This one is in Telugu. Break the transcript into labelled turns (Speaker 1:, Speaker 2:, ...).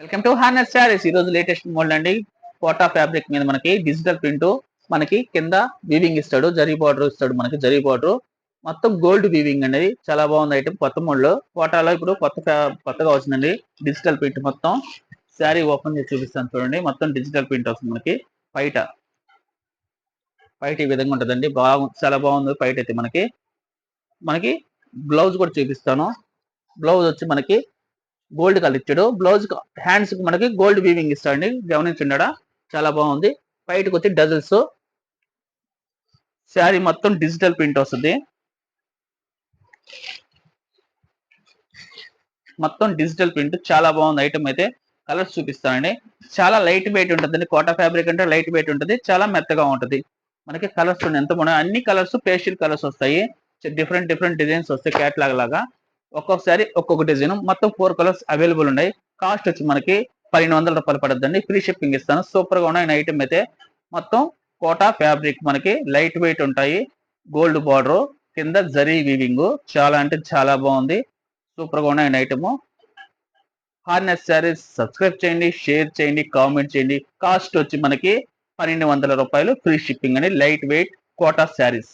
Speaker 1: Welcome to harness saris. ఈ రోజు లేటెస్ట్ మోడల్ అండి. కోటా ఫ్యాబ్రిక్ మీద మనకి డిజిటల్ ప్రింట్, మనకి కింద వీవింగ్ ఇస్తాడు, జరీ బార్డర్ ఇస్తాడు, మనకి జరీ బార్డర్ మొత్తం గోల్డ్ వీవింగ్ అనేది చాలా బాగుంది. ఐటమ్ కొత్త మోడల్ కోటాలో ఇప్పుడు కొత్తగా వచ్చిందండి. డిజిటల్ ప్రింట్ మొత్తం శారీ ఓపెన్ చేసి చూపిస్తాను చూడండి. మొత్తం డిజిటల్ ప్రింట్ వస్తుంది మనకి. బయట ఈ విధంగా ఉంటుందండి. చాలా బాగుంది. బయట అయితే మనకి బ్లౌజ్ కూడా చూపిస్తాను. బ్లౌజ్ వచ్చి మనకి గోల్డ్ కలర్ ఇచ్చాడు. బ్లౌజ్ హ్యాండ్స్ కి మనకి గోల్డ్ వీవింగ్ ఇస్తాడండి. గమనించుండడా చాలా బాగుంది. బయటకు వచ్చి డజల్స్. శారీ మొత్తం డిజిటల్ ప్రింట్ వస్తుంది. మొత్తం డిజిటల్ ప్రింట్ చాలా బాగుంది. ఐటమ్ అయితే కలర్స్ చూపిస్తానండి. చాలా లైట్ వెయిట్ ఉంటుందండి. కోటా ఫ్యాబ్రిక్ అంటే లైట్ వెయిట్ ఉంటుంది, చాలా మెత్తగా ఉంటుంది. మనకి కలర్స్ ఉన్నాయి, ఎంత బాగున్నాయి. అన్ని కలర్స్ పేస్టల్ కలర్స్ వస్తాయి. డిఫరెంట్ డిజైన్స్ వస్తాయి. క్యాట్లాగ్ లాగా ఒక్కొక్కసారి ఒక్కొక్క డిజైన్. మొత్తం 4 కలర్స్ అవైలబుల్ ఉన్నాయి. కాస్ట్ వచ్చి మనకి 1200 రూపాయలు పడుతుందండి. ఫ్రీ షిప్పింగ్ ఇస్తాను. సూపర్ గా ఉన్నాయి ఐటమ్ అయితే. మొత్తం కోటా ఫ్యాబ్రిక్ మనకి లైట్ వెయిట్ ఉంటాయి. గోల్డ్ బార్డర్ కింద జరీ వీవింగ్ చాలా అంటే చాలా బాగుంది. సూపర్ గా ఉన్నాయి ఐటమ్. హార్నెస్ శారీస్ సబ్స్క్రైబ్ చేయండి, షేర్ చేయండి, కామెంట్ చేయండి. కాస్ట్ వచ్చి మనకి 1200 రూపాయలు. ఫ్రీ షిప్పింగ్ అని లైట్ వెయిట్ కోటా శారీస్.